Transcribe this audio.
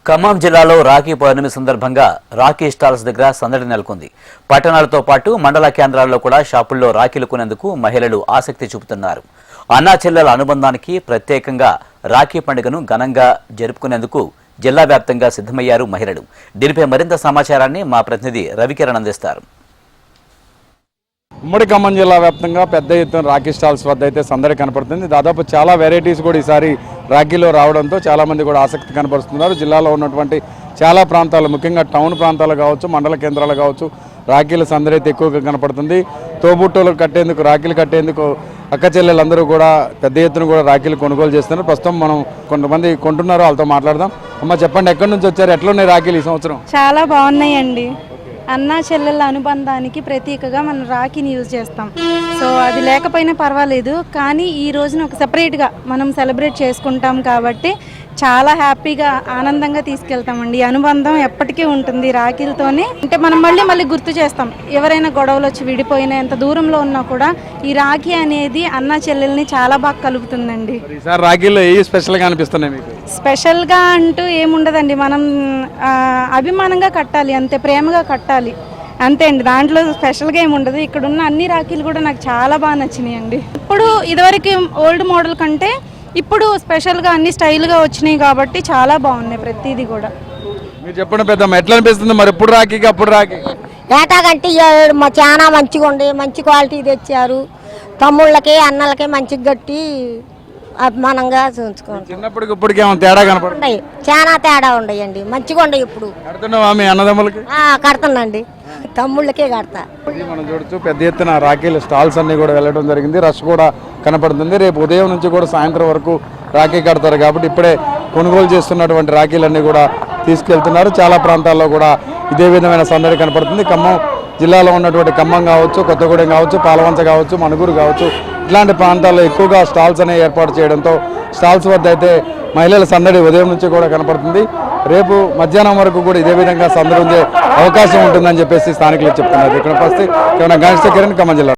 ఖమ్మం జిల్లాలో రాఖీ పౌర్ణమి సందర్భంగా రాఖీ స్టాల్స్ దగ్గర సందడి నెలకొంది. పట్టణాలతో పాటు మండల కేంద్రాల్లో కూడా షాపుల్లో రాఖీలు కొనేందుకు మహిళలు ఆసక్తి చూపుతున్నారు. అన్నా చెల్లెల అనుబంధానికి ప్రత్యేకంగా రాఖీ పండుగను ఘనంగా జరుపుకునేందుకు జిల్లా వ్యాప్తంగా సిద్ధమయ్యారు మహిళలు. దీనిపై మరింత సమాచారాన్ని మా ప్రతినిధి రవికిరణ్ అందిస్తారు. ఉమ్మడి ఖమ్మం జిల్లా వ్యాప్తంగా పెద్ద ఎత్తున రాఖీ స్టాల్స్ వద్ద అయితే సందడి కనపడుతుంది. దాదాపు చాలా వెరైటీస్ కూడా ఈసారి రాఖీలో రావడంతో చాలామంది కూడా ఆసక్తి కనపరుస్తున్నారు. జిల్లాలో ఉన్నటువంటి చాలా ప్రాంతాలు, ముఖ్యంగా టౌన్ ప్రాంతాలు కావచ్చు, మండల కేంద్రాలు కావచ్చు, రాఖీల సందడి అయితే ఎక్కువగా కనపడుతుంది. తోబుట్టులు కట్టేందుకు, రాఖీలు కట్టేందుకు అక్క చెల్లెలందరూ కూడా పెద్ద ఎత్తున కూడా రాఖీలు కొనుగోలు చేస్తున్నారు. ప్రస్తుతం మనం కొంతమంది కొంటున్నారు, వాళ్ళతో మాట్లాడదాం. అమ్మ చెప్పండి, ఎక్కడి నుంచి వచ్చారు, ఎట్లున్నాయి రాఖీలు ఈ సంవత్సరం? చాలా బాగున్నాయండి. అన్నా చెల్లెళ్ళ అనుబంధానికి ప్రతీకగా మనం రాఖీని యూజ్ చేస్తాం. సో అది లేకపోయినా పర్వాలేదు, కానీ ఈ రోజున ఒక సెపరేట్గా మనం సెలబ్రేట్ చేసుకుంటాం కాబట్టి చాలా హ్యాపీగా, ఆనందంగా తీసుకెళ్తామండి. ఈ అనుబంధం ఎప్పటికీ ఉంటుంది రాఖీలతోనే. అంటే మనం మళ్ళీ గుర్తు చేస్తాం. ఎవరైనా గొడవలు వచ్చి విడిపోయినా, ఎంత దూరంలో ఉన్నా కూడా ఈ రాఖీ అనేది అన్నా చెల్లెల్ని చాలా బాగా కలుపుతుందండి. రాఖీలో ఏ స్పెషల్గా అనిపిస్తున్నాయి మీకు? స్పెషల్గా అంటూ ఏముండదండి. మనం అభిమానంగా కట్టాలి, అంతే, ప్రేమగా కట్టాలి, అంతే అండి. దాంట్లో స్పెషల్గా ఏమి ఉండదు. ఇక్కడ ఉన్న అన్ని రాఖీలు కూడా నాకు చాలా బాగా నచ్చినాయి అండి. ఇప్పుడు ఇదివరకు ఓల్డ్ మోడల్ కంటే ఇప్పుడు స్పెషల్గా అన్ని స్టైల్గా వచ్చినాయి కాబట్టి చాలా బాగున్నాయి ప్రతిదీ కూడా. మీరు చెప్పండి పెద్దమ్మ, ఎట్లా అనిపిస్తుంది మరి? ఎప్పుడు రాఖీకి అప్పుడు రాఖీ ఏటాకంటే చాలా మంచిగా ఉండి, మంచి క్వాలిటీ తెచ్చారు. తమ్ముళ్ళకి అన్నలకి మంచిగా కట్టి అభిమానంగా చూసుకోండి. చిన్నప్పటికి ఇప్పటికి ఏమైనా తేడా కనపడుతుంది? చాలా తేడా ఉండయండి, మంచిగా ఉండవు. ఇప్పుడు కడుతున్నావా మీ అన్నదమ్ములకి? కడుతున్నాండి, తమ్ముళ్ళకే కడతా. మనం చూడొచ్చు, పెద్ద ఎత్తున రాఖీల స్టాల్స్ అన్ని కూడా వెళ్ళడం జరిగింది. రష్ కూడా కనపడుతుంది. రేపు ఉదయం నుంచి కూడా సాయంత్రం వరకు రాఖీ కడతారు కాబట్టి ఇప్పుడే కొనుగోలు చేస్తున్నటువంటి రాఖీలన్నీ కూడా తీసుకెళ్తున్నారు. చాలా ప్రాంతాల్లో కూడా ఇదే విధమైన సందడి కనపడుతుంది. ఖమ్మం జిల్లాలో ఉన్నటువంటి ఖమ్మం కావచ్చు, కొత్తగూడెం కావచ్చు, పాలవంచ కావచ్చు, మణుగూరు కావచ్చు, ఇట్లాంటి ప్రాంతాల్లో ఎక్కువగా స్టాల్స్ అనేవి ఏర్పాటు చేయడంతో స్టాల్స్ వద్ద అయితే మహిళల సందడి ఉదయం నుంచి కూడా కనపడుతుంది. రేపు మధ్యాహ్నం వరకు కూడా ఇదే విధంగా సందడి ఉండే అవకాశం ఉంటుందని చెప్పేసి స్థానికులు చెప్తున్నారు. ఇక్కడ పరిస్థితి గణేష్ కిరణ్, ఖమ్మం జిల్లా.